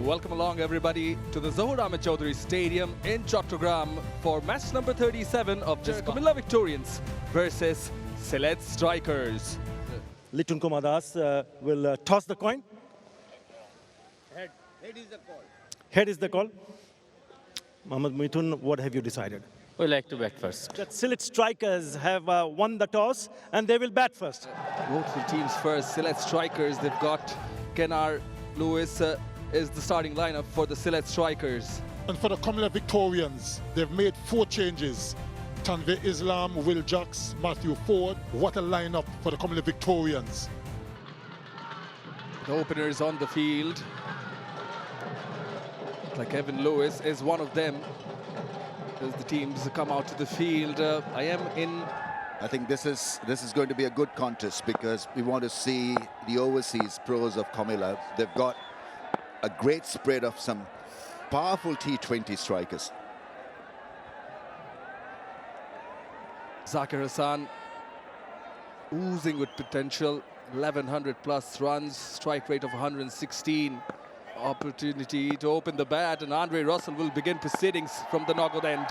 Welcome along everybody to the Zahur Ahmed Chaudhary Stadium in Chattogram for match number 37 of the Comilla Victorians versus Sylhet Strikers. Liton will toss the coin. Head is the call. Head is the call. Mohammad Mithun, what have you decided? We like to bat first. That Sylhet Strikers have won the toss and they will bat first. Both the teams first. Sylhet Strikers, they've got Kenar Lewis is the starting lineup for the Sylhet Strikers. And for the Comilla Victorians, they've made 4 changes. Tanvir Islam, Will Jacks, Matthew Ford. What a lineup for the Comilla Victorians. The openers on the field. Like Evan Lewis is one of them. As the teams come out to the field, I think this is going to be a good contest because we want to see the overseas pros of Comilla. They've got a great spread of some powerful T20 strikers. Zakir Hassan oozing with potential, 1100 plus runs, strike rate of 116. Opportunity to open the bat, and Andre Russell will begin proceedings from the knock-out end.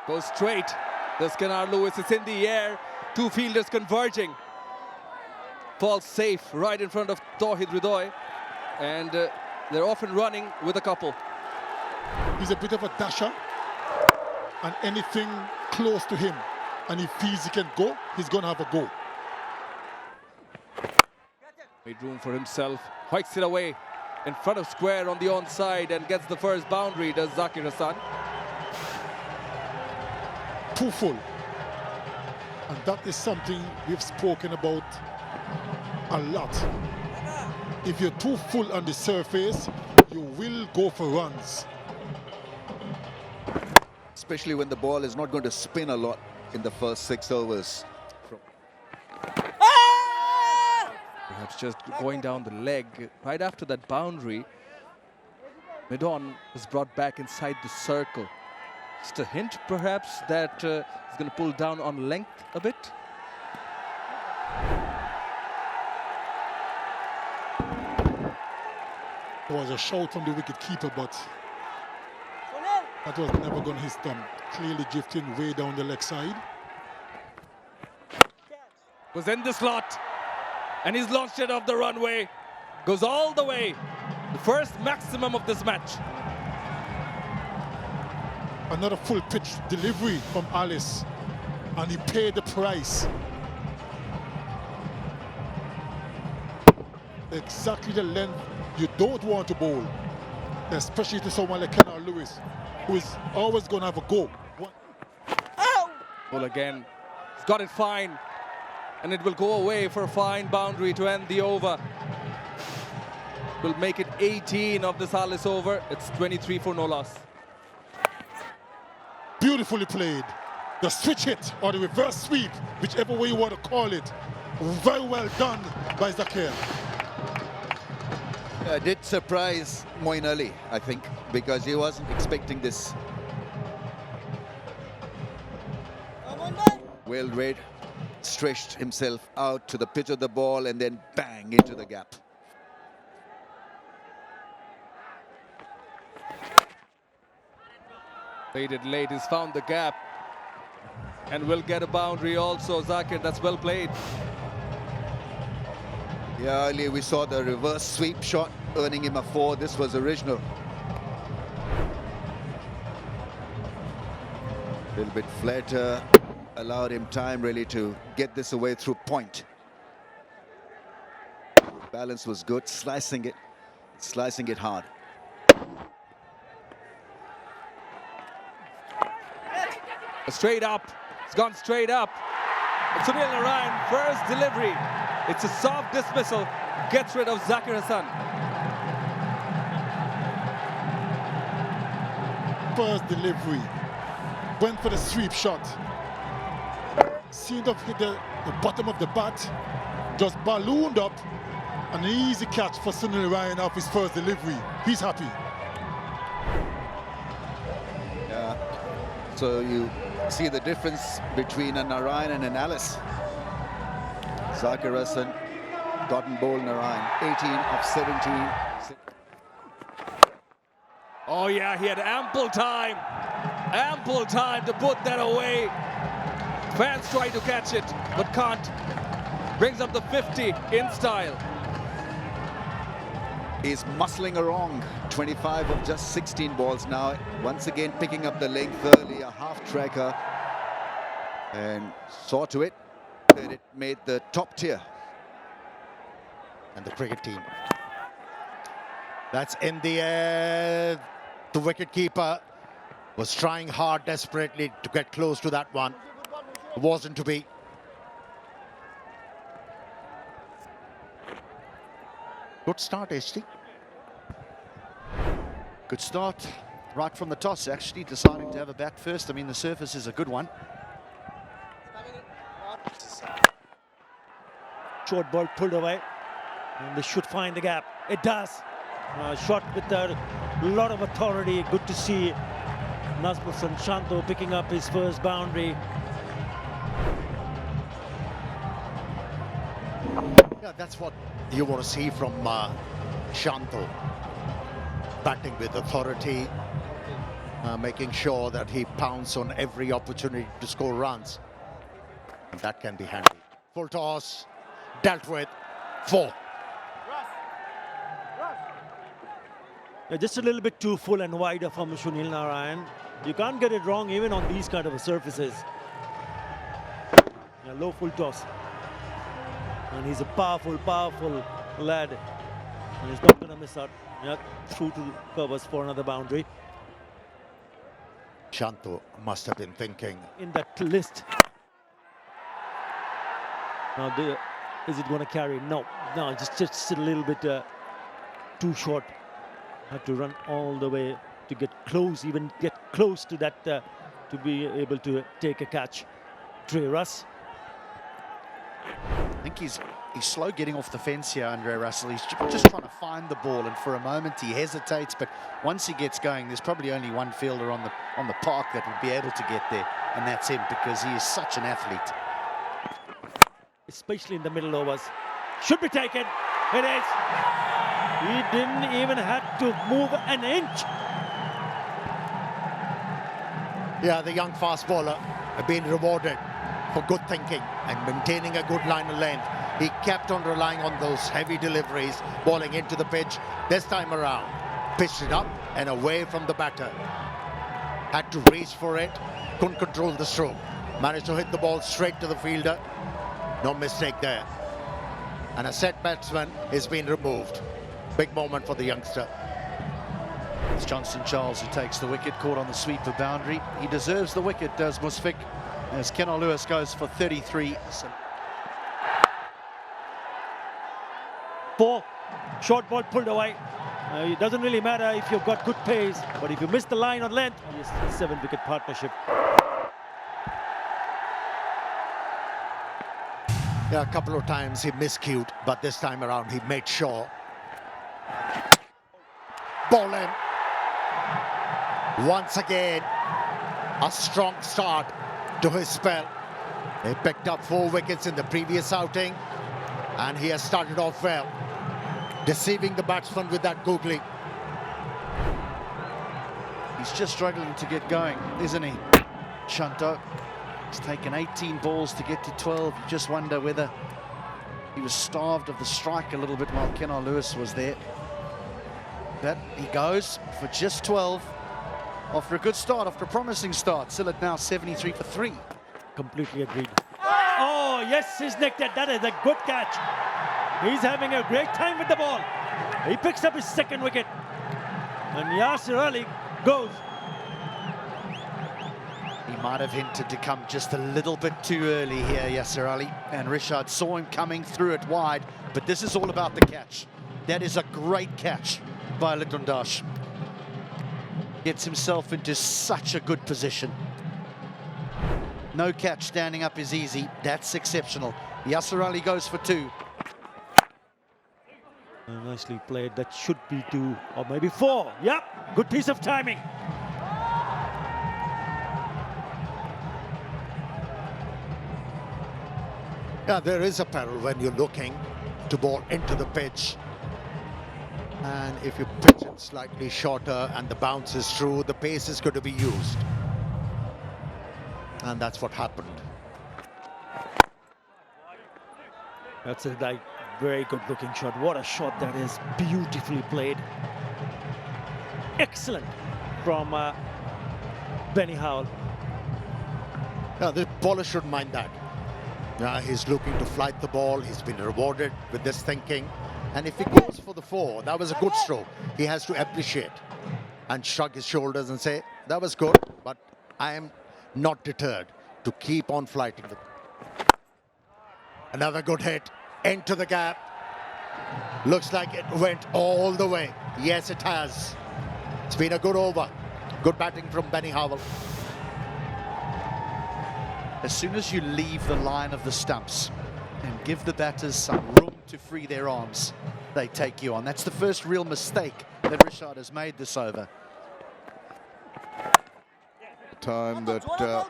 Goes straight. The Kenar Lewis is in the air. 2 fielders converging. Falls safe right in front of Tawhid Ridoy, and they're off and running with a couple. He's a bit of a dasher, and anything close to him, and he feels he can go, he's going to have a go. Made room for himself, hikes it away in front of square on the onside and gets the first boundary, does Zakir Hassan. Too full. And that is something we've spoken about a lot. If you're too full on the surface, you will go for runs. Especially when the ball is not going to spin a lot in the first 6 overs. Perhaps just going down the leg. Right after that boundary, Mid-on was brought back inside the circle. Just a hint, perhaps, that he's going to pull down on length a bit. There was a shout from the wicket keeper, but that was never going to hit them. Clearly drifting way down the leg side. Was in the slot, and he's launched it off the runway. Goes all the way. The first maximum of this match. Another full pitch delivery from Alice, and he paid the price. Exactly the length you don't want to bowl, especially to someone like Kenar Lewis, who is always going to have a go. Well, again, he's got it fine, and it will go away for a fine boundary to end the over. Will make it 18 of this Alice over. It's 23 for no loss. Beautifully played. The switch hit or the reverse sweep, whichever way you want to call it. Very well done by Zakir. Did surprise Moin Ali, I think, because he wasn't expecting this. Well read, stretched himself out to the pitch of the ball and then bang into the gap. Played it late, he's found the gap and will get a boundary also. Zakir, that's well played. Yeah, earlier we saw the reverse sweep shot earning him a 4. This was original. A little bit flatter, allowed him time really to get this away through point. Balance was good, slicing it hard. Straight up, it's gone straight up. Sunil Narayan, first delivery. It's a soft dismissal, gets rid of Zakir Hassan. First delivery, went for the sweep shot. Seemed to hit the bottom of the bat, just ballooned up. An easy catch for Sunil Narayan off his first delivery. He's happy. Yeah. So you see the difference between a Narayan and an Alice. Zakir Hassan gotten bowled Narayan. 18 of 17. Oh yeah, he had ample time to put that away. Fans try to catch it, but can't. Brings up the 50 in style. He's muscling along. 25 of just 16 balls now. Once again picking up the length early, a half tracker. And saw to it that it made the top tier. And the cricket team. That's in the air. The wicketkeeper was trying hard, desperately to get close to that one. It wasn't to be. Good start, HT. Good start right from the toss, actually, deciding to have a bat first. I mean, the surface is a good one. Short ball pulled away. And they should find the gap. It does. Shot with a lot of authority. Good to see Nazmuddin Shanto picking up his first boundary. Yeah, that's what you want to see from Shanto. Batting with authority, making sure that he pounds on every opportunity to score runs. And that can be handy. Full toss, dealt with, 4. Yeah, just a little bit too full and wider from Sunil Narayan. You can't get it wrong even on these kind of surfaces. Yeah, low full toss. And he's a powerful lad. And he's not going to miss out. Yeah, through to covers for another boundary. Shanto must have been thinking in that list. Now, is it going to carry? No, just a little bit too short. Had to run all the way to get close, even get close to that to be able to take a catch. Trey Russ. I think he's slow getting off the fence here, Andre Russell. He's just trying to find the ball, and for a moment he hesitates, but once he gets going, there's probably only one fielder on the park that would be able to get there, and that's him, because he is such an athlete. Especially in the middle overs. Should be taken. It is. He didn't even have to move an inch. Yeah, the young fast bowler has been rewarded for good thinking and maintaining a good line of length. He kept on relying on those heavy deliveries, bowling into the pitch. This time around, pitched it up and away from the batter. Had to reach for it, couldn't control the stroke. Managed to hit the ball straight to the fielder. No mistake there. And a set batsman is being removed. Big moment for the youngster. It's Johnston Charles who takes the wicket, caught on the sweeper boundary. He deserves the wicket, does Musfiq, as Kenar Lewis goes for 33. 4. Short ball pulled away. It doesn't really matter if you've got good pace, but if you miss the line on length, yes, 7-wicket partnership. Yeah, a couple of times he miscued, but this time around he made sure. Ball in. Once again, a strong start to his spell. He picked up 4 wickets in the previous outing, and he has started off well, deceiving the batsman with that googly. He's just struggling to get going, isn't he? Shanto. He's taken 18 balls to get to 12. You just wonder whether he was starved of the strike a little bit while Kenar Lewis was there. But he goes for just 12 after a good start, after a promising start. Sylhet now 73 for 3. Completely agreed. Oh, yes, he's nicked it. That is a good catch. He's having a great time with the ball. He picks up his 2nd wicket. And Yasir Ali goes. He might have hinted to come just a little bit too early here, Yasir Ali. And Rishad saw him coming through it wide. But this is all about the catch. That is a great catch by Liton. Gets himself into such a good position. No catch standing up is easy. That's exceptional. Yasir Ali goes for 2. Nicely played. That should be 2 or maybe 4. Yep, good piece of timing. Yeah, there is a peril when you're looking to bowl into the pitch. And if you pitch it slightly shorter and the bounce is through, the pace is going to be used. And that's what happened. That's a very good looking shot. What a shot that is. Beautifully played. Excellent from Benny Howell. Now, the bowler shouldn't mind that. He's looking to flight the ball. He's been rewarded with this thinking. And if he goes for the 4, that was a good stroke. He has to appreciate and shrug his shoulders and say, that was good, but I am not deterred to keep on flighting the ball. Another good hit into the gap. Looks like it went all the way. Yes, it has. It's been a good over. Good batting from Benny Howell. As soon as you leave the line of the stumps and give the batters some room to free their arms, they take you on. That's the first real mistake that Rishad has made this over. Time that the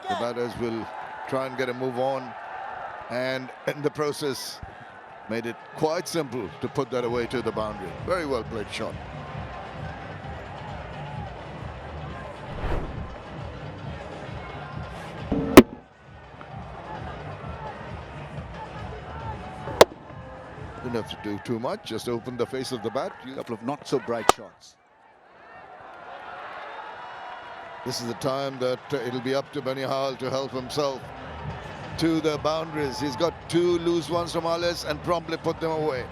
batters will try and get a move on, and in the process made it quite simple to put that away to the boundary. Very well played shot. Didn't have to do too much, just open the face of the bat. A couple of not so bright shots. This is the time that it'll be up to Benny Howell to help himself to the boundaries. He's got 2 loose ones from Alice and promptly put them away.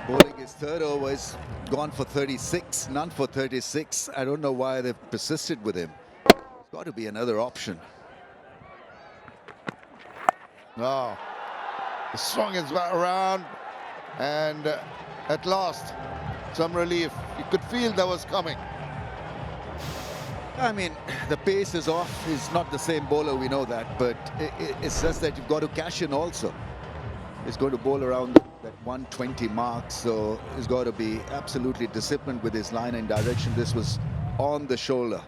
Bowling his third over, is gone for 36, none for 36. I don't know why they've persisted with him. There's got to be another option. Now, he swung his bat around, and at last, some relief. You could feel that was coming. I mean, the pace is off. He's not the same bowler, we know that, but it's just that you've got to cash in also. He's going to bowl around that 120 mark, so he's got to be absolutely disciplined with his line and direction. This was on the shoulder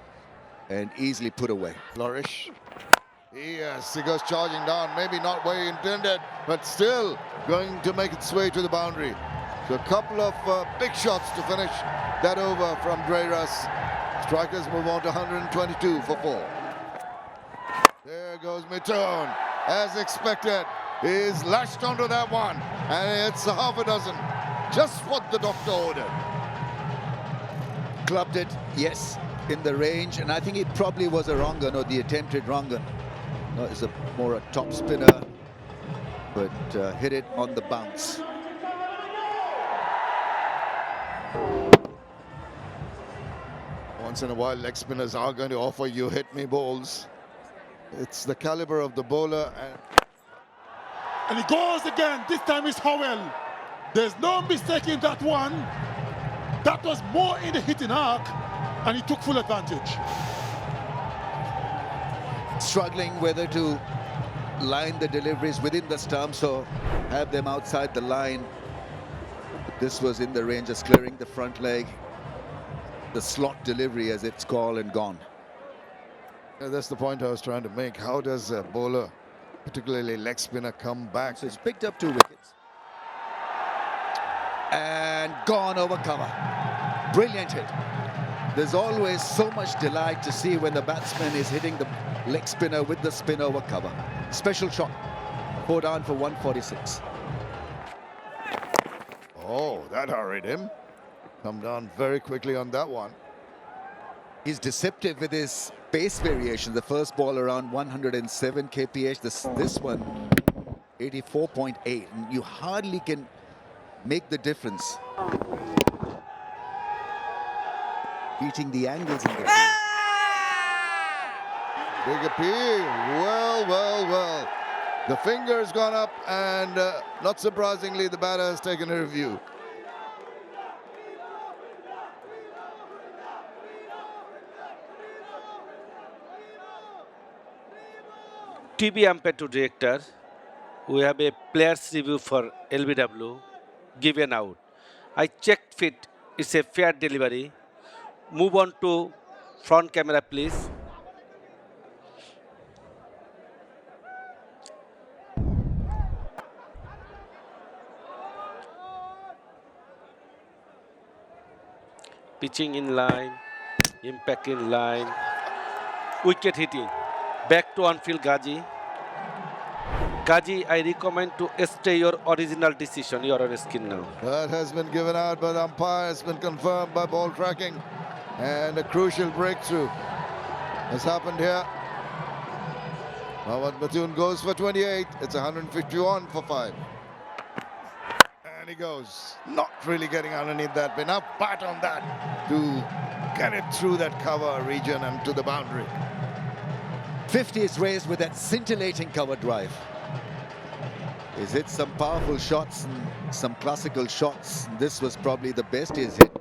and easily put away. Flourish. Yes, he goes charging down. Maybe not where he intended, but still going to make its way to the boundary. So a couple of big shots to finish that over from Dreras. Strikers move on to 122 for 4. There goes Liton. As expected, he's lashed onto that one, and it's a half a dozen. Just what the doctor ordered. Clubbed it, yes, in the range, and I think it probably was a wrong gun, or the attempted wrong gun. No, it's more a top spinner, but hit it on the bounce. Once in a while, leg spinners are going to offer you hit-me balls. It's the caliber of the bowler. And he goes again. This time it's Howell. There's no mistake in that one. That was more in the hitting arc, and he took full advantage. Struggling whether to line the deliveries within the stumps or have them outside the line. This was in the range, just clearing the front leg. The slot delivery, as it's called, and gone. Yeah, that's the point I was trying to make. How does a bowler, particularly leg spinner, come back? So it's picked up 2 wickets. And gone over cover. Brilliant hit. There's always so much delight to see when the batsman is hitting the leg spinner with the spin over cover. Special shot. 4 down for 146. Oh, that hurried him. Come down very quickly on that one. He's deceptive with his pace variation. The first ball around 107 kph. This one 84.8. And you hardly can make the difference. Beating the angles in the field. Big appeal. Well. The finger's gone up, and not surprisingly, the batter has taken a review. TV umpire to director, we have a player's review for LBW, given out. I checked fit, it's a fair delivery. Move on to front camera, please. Pitching in line, impact in line, wicket hitting. Back to on-field Gaji. Gaji, I recommend to stay your original decision. You are on skin now. That has been given out by the umpire. It's been confirmed by ball tracking. And a crucial breakthrough has happened here. Mohammad Mathoon goes for 28. It's 151 for 5. And he goes. Not really getting underneath that. But enough bat on that to get it through that cover region and to the boundary. 50 is raised with that scintillating cover drive. He's hit some powerful shots and some classical shots. This was probably the best he's hit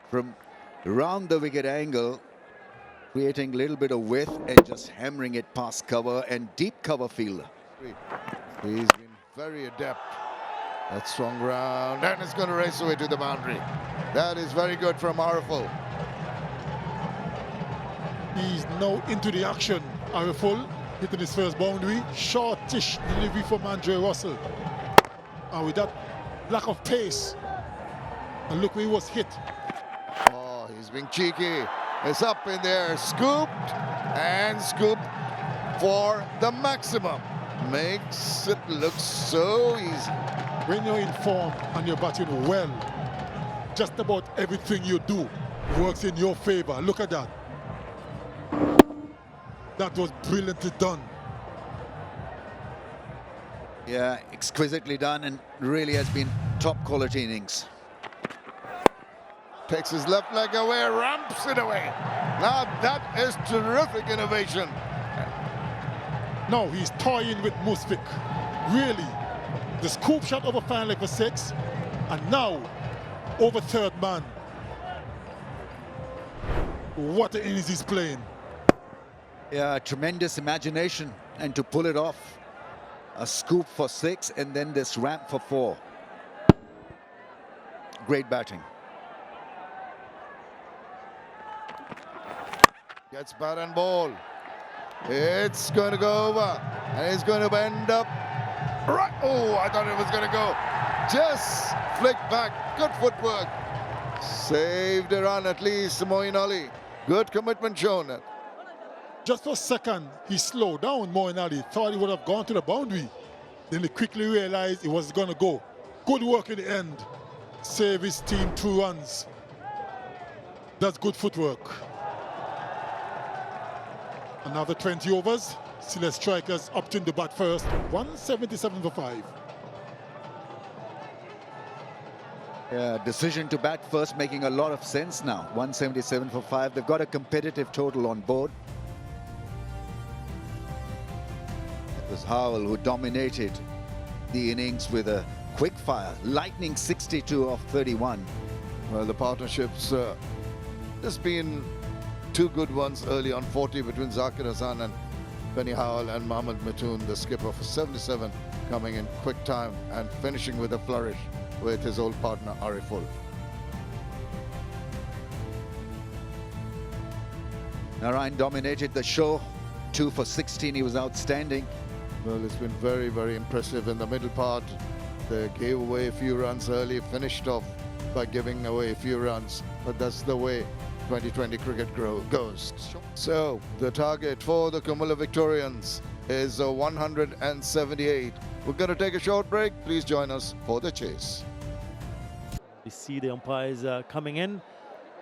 from around the wicket angle, creating a little bit of width and just hammering it past cover and deep cover fielder. He's been very adept. That strong ground, and it's going to race away to the boundary. That is very good from Ariful. He's now into the action. Ariful hitting his first boundary. Shortish delivery from Andre Russell. And with that lack of pace, and look where he was hit. Oh, he's being cheeky. It's up in there, scooped and scooped for the maximum. Makes it look so easy. When you're in form and you're batting well, just about everything you do works in your favor. Look at that. That was brilliantly done. Yeah, exquisitely done, and really has been top quality innings. Takes his left leg away, ramps it away. Now that is terrific innovation. Now he's toying with Musfiq. Really, the scoop shot over fine leg for 6, and now over third man. What an innings he's playing. Yeah, tremendous imagination, and to pull it off. A scoop for 6 and then this ramp for 4. Great batting. Gets bat and ball. It's going to go over, and it's going to end up right. Oh, I thought it was going to go. Just flick back. Good footwork. Saved a run at least, Moeen Ali. Good commitment shown. Just for a second, he slowed down. Moeen Ali thought he would have gone to the boundary. Then he quickly realized it was going to go. Good work in the end. Save his team 2 runs. That's good footwork. Another 20 overs. Sylhet strikers opting to bat first. 177 for 5. Yeah, decision to bat first making a lot of sense now. 177 for 5. They've got a competitive total on board. It was Howell who dominated the innings with a quick fire, lightning 62 off 31. Well, the partnerships just been 2 good ones early on. 40 between Zakir Hassan and Benny Howell, and Mohammad Mathoon, the skipper, for 77, coming in quick time and finishing with a flourish with his old partner Ariful. Narayan dominated the show. 2 for 16, he was outstanding. Well, it's been very, very impressive in the middle part. They gave away a few runs early, finished off by giving away a few runs. But that's the way 2020 cricket goes. So the target for the Comilla Victorians is 178. We're going to take a short break. Please join us for the chase. We see the umpires coming in.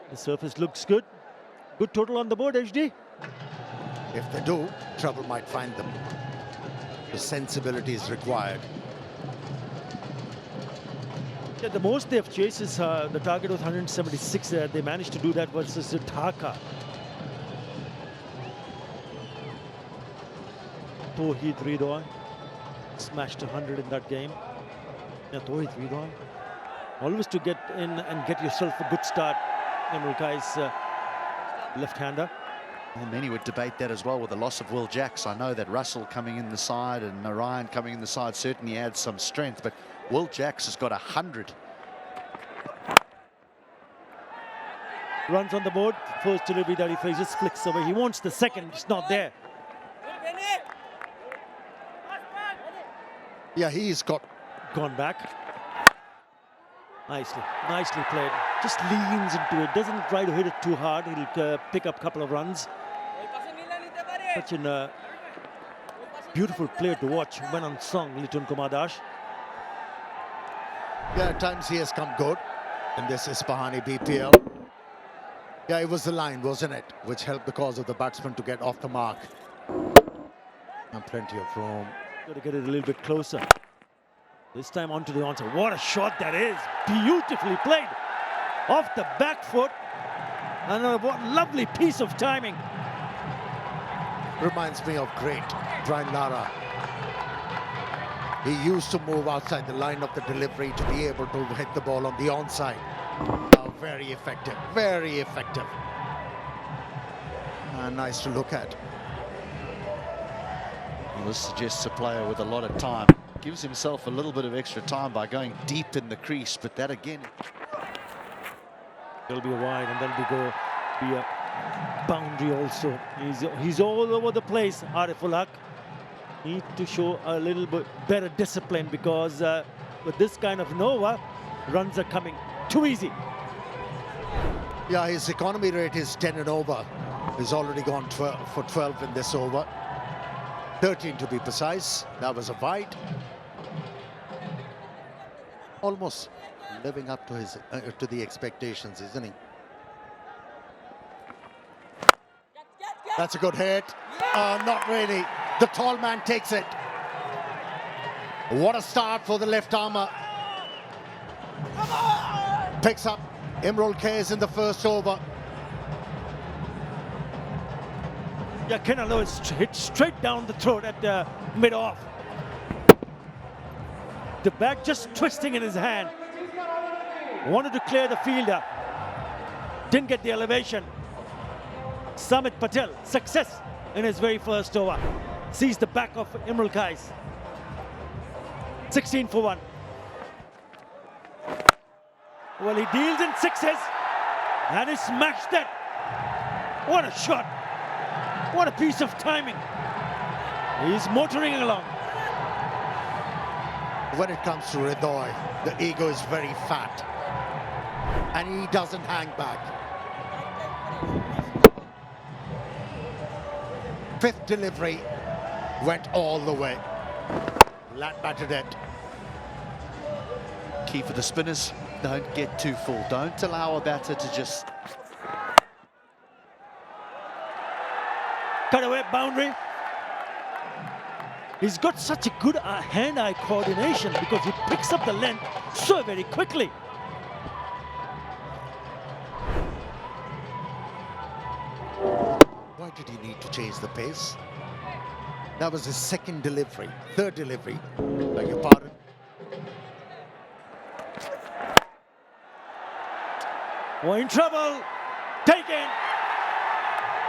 The surface looks good. Good total on the board, HD. If they do, trouble might find them. The sensibility is required. Yeah, the most they have chased is the target was 176. They managed to do that versus Dhaka. Tawheed Ridwan smashed 100 in that game. Yeah, Tawheed Ridwan. Always to get in and get yourself a good start. Imran Kai's left-hander. Well, many would debate that as well with the loss of Will Jacks. I know that Russell coming in the side and Narayan coming in the side certainly adds some strength, but Will Jacks has got 100. Runs on the board. First delivery that he throws, just flicks away. He wants the second, it's not there. Yeah, he's got Gone back. Nicely played. just leans into it, doesn't try to hit it too hard. He'll pick up a couple of runs. Such a beautiful player to watch when on song, Liton Kumadash. Yeah, at times he has come good in this Ispahani BPL. Yeah, it was the line, wasn't it, which helped the cause of the batsman to get off the mark. And plenty of room. Got to get it a little bit closer. This time onto the onside. What a shot that is! Beautifully played off the back foot. And what lovely piece of timing. Reminds me of great Brian Lara. He used to move outside the line of the delivery to be able to hit the ball on the onside. Very effective, very effective. Nice to look at. Well, this suggests a player with a lot of time. Gives himself a little bit of extra time by going deep in the crease, but that again... There'll be a wide and there'll be a boundary also. He's all over the place, Ariful Haq. Need to show a little bit better discipline because with this kind of Nova, runs are coming too easy. Yeah, his economy rate is 10 and over. He's already gone for 12 in this over. 13 to be precise. That was a wide. Almost living up to his to the expectations, isn't he? That's a good hit. Not really. The tall man takes it. What a start for the left armour. Picks up Imrul Kayes in the first over. Yeah, Kenna Lewis hit straight down the throat at mid-off. The bat just twisting in his hand. Wanted to clear the fielder. Didn't get the elevation. Samit Patel, success in his very first over. Sees the back of Imrul Kayes. 16 for 1. Well, he deals in sixes and he smashed it. What a shot. What a piece of timing. He's motoring along. When it comes to Hridoy, the ego is very fat. And he doesn't hang back. Fifth delivery went all the way. Lat batted it. Key for the spinners, don't get too full. Don't allow a batter to just... Cut away, boundary. He's got such a good hand-eye coordination because he picks up the length so very quickly. Why did he need to change the pace? That was his second delivery, third delivery. Beg your pardon. We're in trouble. Taken.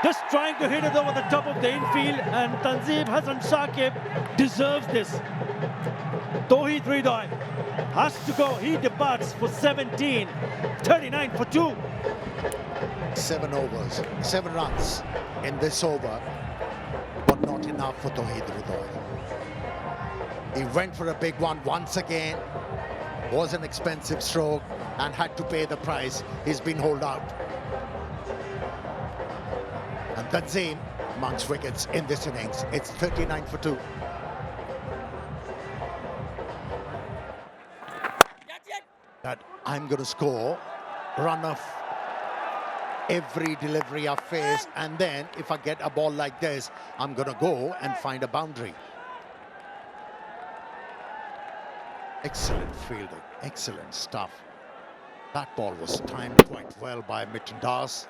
Just trying to hit it over the top of the infield, and Tanzim Hassan Shakib deserves this. Tawheed Hridoy has to go. He departs for 17. 39 for 2. 7 overs, 7 runs in this over, but not enough for Tawheed Hridoy. He went for a big one once again. Was an expensive stroke and had to pay the price. He's been holed out. And Tanzim amongst wickets in this innings. It's 39 for 2. That I'm going to score run of every delivery I face, and then if I get a ball like this, I'm going to go and find a boundary. Excellent fielding, excellent stuff. That ball was timed quite well by Liton Das.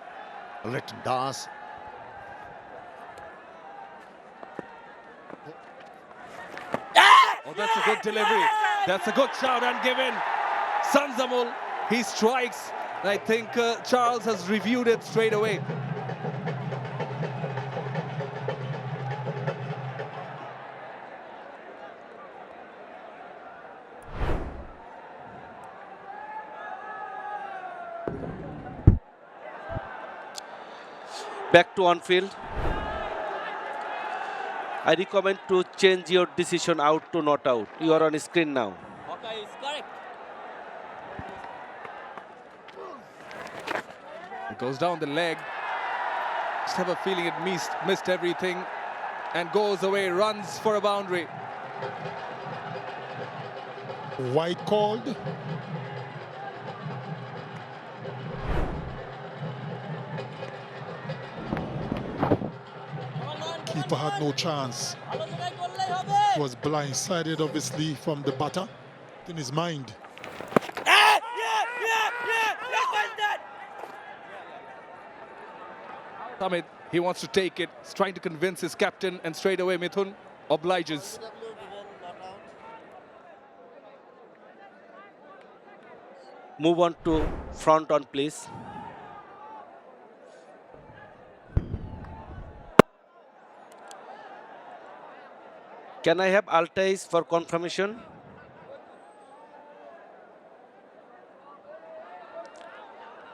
Oh, that's a good delivery. That's a good shout and given. Sanzamul, he strikes. I think Charles has reviewed it straight away. Back to on field. I recommend to change your decision out to not out. You are on screen now. Okay, it's correct. goes down the leg. Just have a feeling it missed everything and goes away, runs for a boundary. White called. Keeper had no chance. He was blindsided, obviously, from the batter in his mind. Samit, he wants to take it. He's trying to convince his captain, and straight away Mithun obliges. Move on to front on, please. Can I have Altais for confirmation?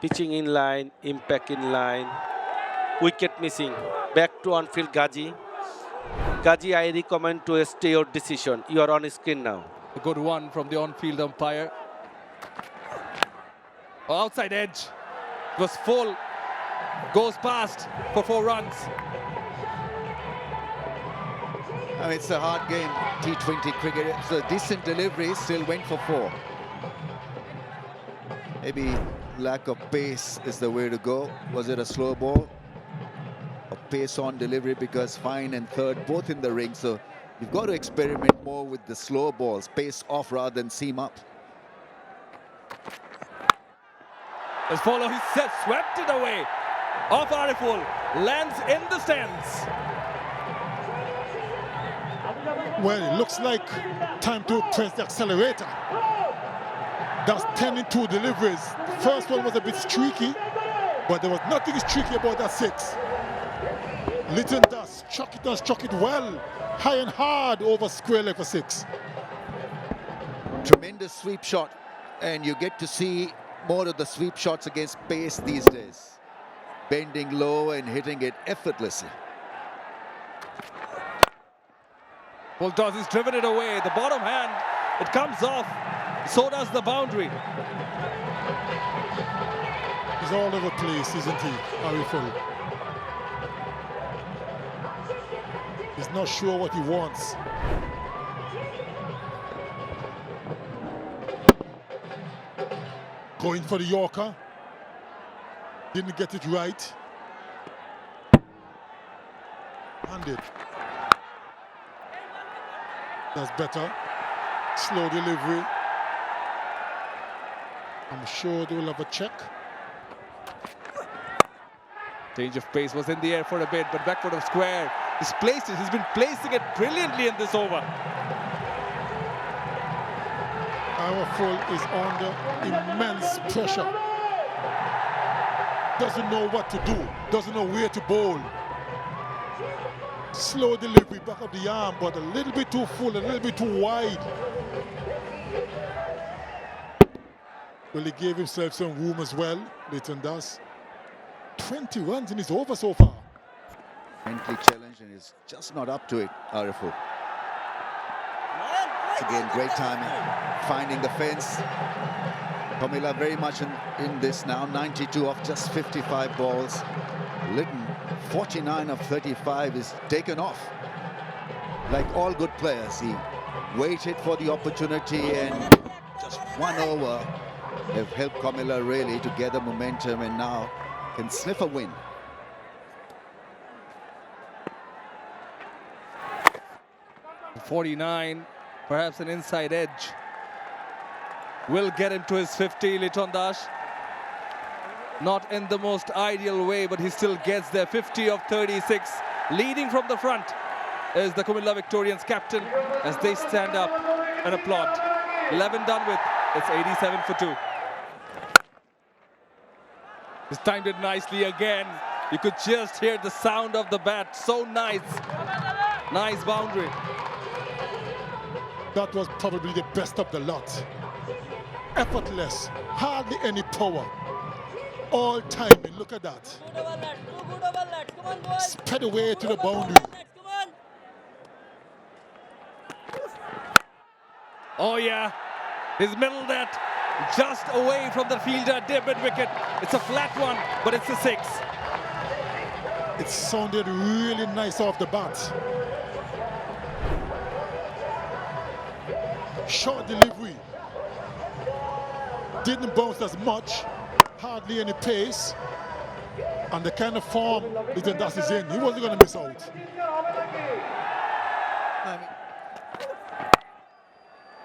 Pitching in line, impact in line, wicket missing. Back to on-field Gaji. Gaji, I recommend to stay your decision. You are on screen now. A good one from the on-field umpire. Outside edge. It was full. Goes past for 4 runs. I mean, it's a hard game, T20 cricket. So decent delivery, still went for 4. Maybe lack of pace is the way to go. Was it a slow ball? A pace on delivery, because Fine and Third both in the ring. So you've got to experiment more with the slow balls, pace off rather than seam up. As follow, he said, swept it away. Off Ariful, lands in the stands. Well, it looks like time to press the accelerator. That's 10 in 2 deliveries. The first one was a bit streaky, but there was nothing streaky about that 6. Liton does struck it well, high and hard over square leg for 6. Tremendous sweep shot, and you get to see more of the sweep shots against pace these days. Bending low and hitting it effortlessly. Bulldogs has driven it away. The bottom hand, it comes off. So does the boundary. He's all over the place, isn't he, Ariful? He's not sure what he wants. Going for the Yorker. Didn't get it right. Handed. That's better. Slow delivery. I'm sure they will have a check. Change of pace was in the air for a bit, but backward of square. He's placed it. He's been placing it brilliantly in this over. Ariful is under immense pressure. Doesn't know what to do. Doesn't know where to bowl. Slow delivery back of the arm, but a little bit too full, a little bit too wide. Well, he gave himself some room as well. Liton does. 20 runs in his over so far. Mentally challenged, and is just not up to it, Ariful. Again, great timing, finding the fence. Comilla very much in this now, 92 off just 55 balls. Liton, 49 of 35 is taken off. Like all good players, he waited for the opportunity, and just 1 over have helped Comilla really to gather momentum, and now can sniff a win. .49, perhaps an inside edge. Will get him to his 50, Liton Dash. Not in the most ideal way, but he still gets there. 50 of 36. Leading from the front is the Comilla Victorians captain as they stand up and applaud. 11 done with. It's 87 for 2. He's timed it nicely again. You could just hear the sound of the bat. So nice. Nice boundary. That was probably the best of the lot. Effortless, hardly any power. All timing, look at that. Sped away to the boundary. Oh yeah, his middle net just away from the fielder, David wicket. It's a flat one, but it's a 6. It sounded really nice off the bat. Short delivery. Didn't bounce as much, hardly any pace. And the kind of form Liton is in, he wasn't going to miss out.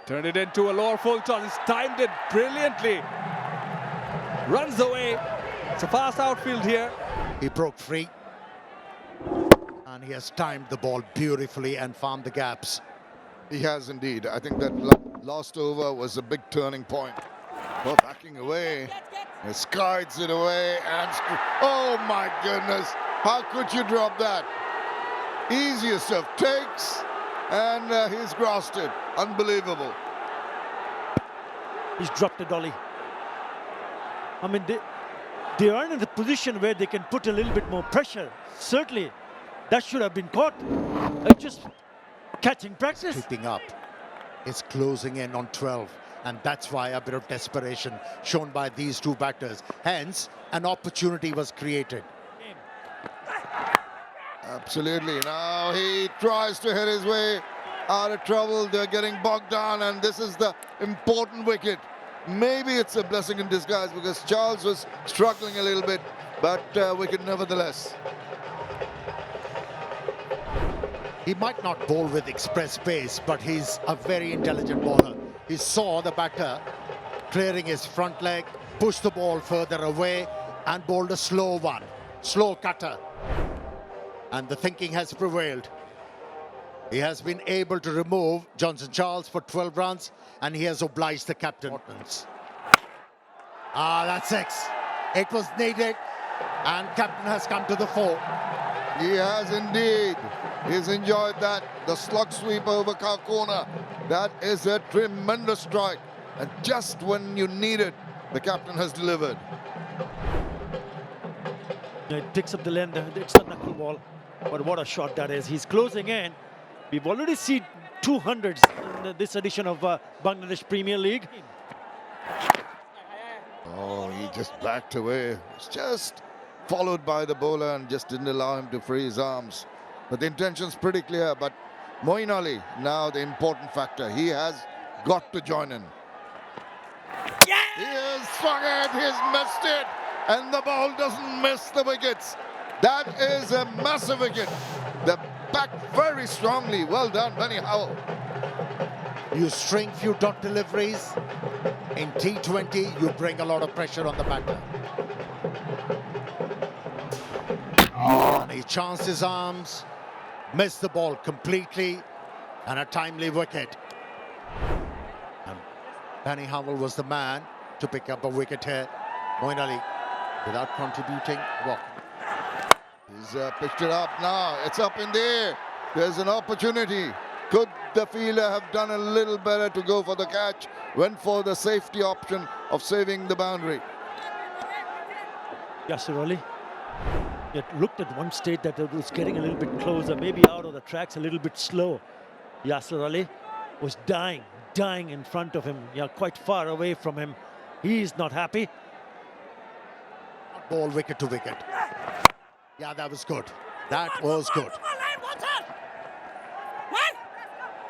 Turned it into a lower full toss. He's timed it brilliantly. Runs away. It's a fast outfield here. He broke free. And he has timed the ball beautifully and found the gaps. He has indeed. I think that last over was a big turning point. Well, backing away. He skides it away and oh my goodness, how could you drop that? Easiest of takes, and he's grasped it. Unbelievable. He's dropped it, Ollie. I mean, they are in a position where they can put a little bit more pressure. Certainly, that should have been caught. Just catching practice. Keeping up. It's closing in on 12. And that's why a bit of desperation shown by these two batters. Hence, an opportunity was created. Absolutely. Now he tries to hit his way out of trouble. They're getting bogged down, and this is the important wicket. Maybe it's a blessing in disguise because Charles was struggling a little bit, but wicket nevertheless. He might not bowl with express pace, but he's a very intelligent bowler. He saw the batter clearing his front leg, pushed the ball further away and bowled a slow one, slow cutter. And the thinking has prevailed. He has been able to remove Johnson Charles for 12 runs and he has obliged the captain. That's 6. It was needed and captain has come to the fore. He has indeed. He's enjoyed that. The slug sweep over car corner. That is a tremendous strike. And just when you need it, the captain has delivered. It picks up the length. It's a knuckle ball. But what a shot that is. He's closing in. We've already seen 200s in this edition of Bangladesh Premier League. Oh, he just backed away. It's just followed by the bowler and just didn't allow him to free his arms. But the intention's pretty clear. But Moeen Ali, now the important factor. He has got to join in. Yeah! He has swung it, he's missed it, and the ball doesn't miss the wickets. That is a massive wicket. They back very strongly. Well done, Benny Howell. You string few dot deliveries. In T20, you bring a lot of pressure on the batter. And he chanced his arms, missed the ball completely, and a timely wicket. And Benny Howell was the man to pick up a wicket here. Moeen Ali, without contributing, walk. He's pitched it up now. It's up in the air. There's an opportunity. Could the fielder have done a little better to go for the catch? Went for the safety option of saving the boundary. Yasir Ali. It looked at one stage that it was getting a little bit closer, maybe out of the tracks a little bit slow. Yasir Ali was dying in front of him, quite far away from him. He's not happy. Ball wicket to wicket. Yeah, that was good. That was good.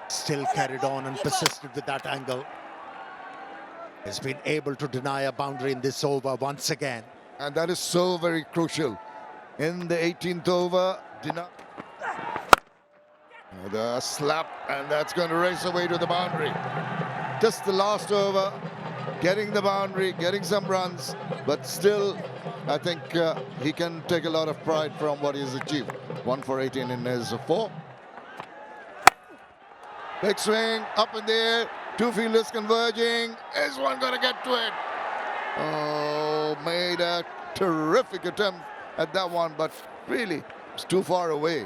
Still carried on and persisted with that angle. Has been able to deny a boundary in this over once again. And that is so very crucial. In the 18th over, the slap, and that's going to race away to the boundary. Just the last over, getting the boundary, getting some runs, but still, I think he can take a lot of pride from what he's achieved. 1 for 18 in his 4. Big swing, up in the air, two fielders converging. Is one going to get to it? Oh, made a terrific attempt at that one, but really, it's too far away.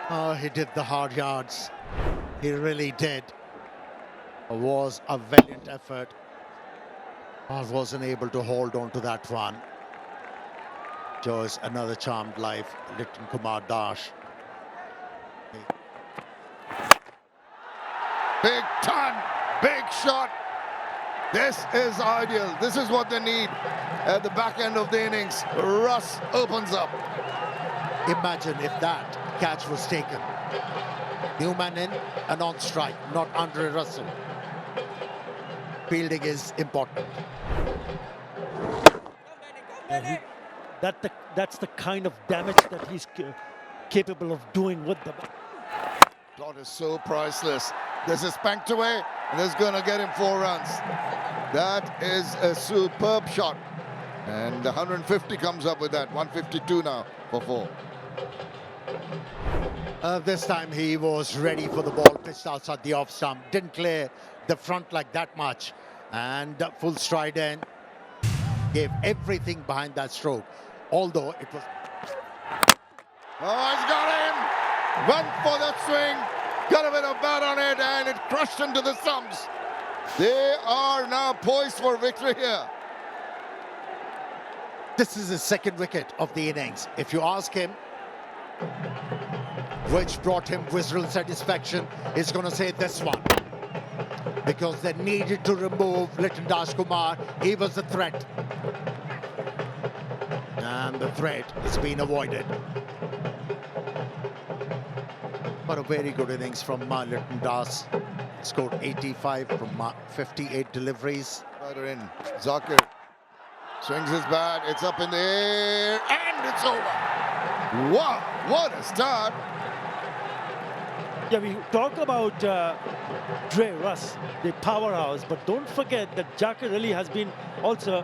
Oh, he did the hard yards. He really did. It was a valiant effort. I wasn't able to hold on to that one. Joys another charmed life, Liton Kumar Dash. Big ton, big shot, This is ideal. This is what they need at the back end of the innings. Russ opens up. Imagine if that catch was taken. Newman in and on strike, not Andre Russell. Fielding is important. That's the kind of damage that he's capable of doing with the bat. Plot is so priceless. This is spanked away, and this is going to get him 4 runs. That is a superb shot. And 150 comes up with that. 152 now for 4. This time he was ready for the ball, pitched outside the off stump, didn't clear the front like that much, and full stride in, gave everything behind that stroke, although it was... Oh, he's got him! Went for the swing, got a bit of bat on it, and it crushed into the stumps. They are now poised for victory here. This is his second wicket of the innings. If you ask him which brought him visual satisfaction, he's going to say this one. Because they needed to remove Liton Kumar. He was the threat. And the threat has been avoided. But a very good innings from Liton Das. Scored 85 from 58 deliveries. Rider in. Zakir swings his bat. It's up in the air. And it's over. Wow, what a start. Yeah, we talk about Dre Russ, the powerhouse, but don't forget that Jaka really has been also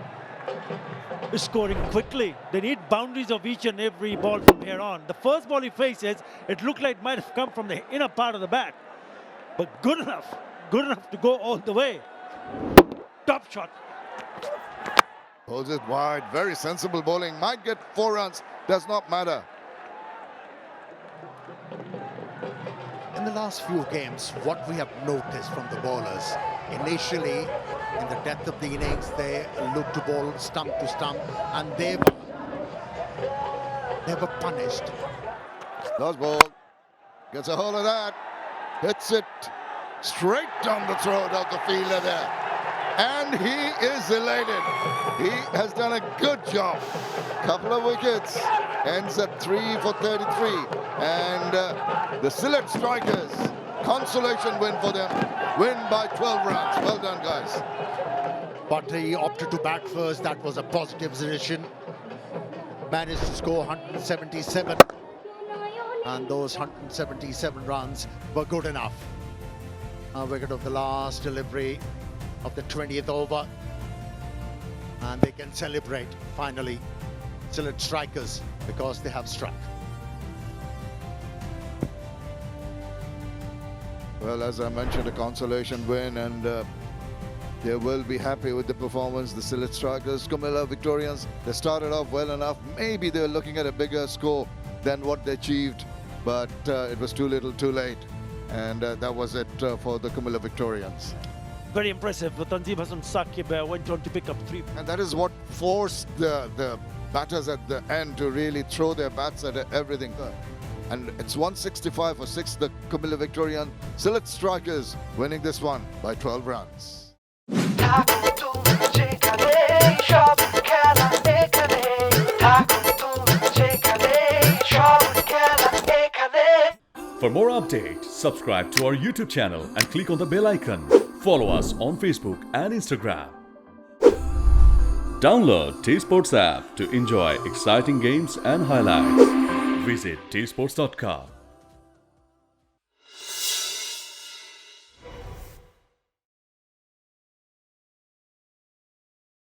scoring quickly. They need boundaries of each and every ball from here on. The first ball he faces, it looked like it might have come from the inner part of the bat, but good enough to go all the way. Top shot. Holds it wide, very sensible bowling. Might get 4 runs, does not matter. In the last few games, what we have noticed from the bowlers, initially in the depth of the innings, they look to bowl stump to stump, and they were punished. Does ball, gets a hold of that, hits it straight down the throat of the fielder there. And he is elated. He has done a good job. Couple of wickets, ends at 3 for 33. And the Sylhet strikers, consolation win for them, win by 12 runs. Well done, guys. But he opted to bat first. That was a positive decision. Managed to score 177. And those 177 runs were good enough. A wicket of the last delivery of the 20th over, and they can celebrate finally, Sylhet strikers, because they have struck. Well, as I mentioned, a consolation win, and they will be happy with the performance. The Sylhet strikers, Comilla Victorians, they started off well enough. Maybe they were looking at a bigger score than what they achieved, but it was too little too late, and that was it for the Comilla Victorians. Very impressive. Tanzim Hassan Saqib went on to pick up 3. And that is what forced the batters at the end to really throw their bats at everything. And it's 165 for 6, the Comilla Victorian Sylhet strikers winning this one by 12 runs. For more updates, subscribe to our YouTube channel and click on the bell icon. Follow us on Facebook and Instagram. Download TSports app to enjoy exciting games and highlights. Visit tsports.com.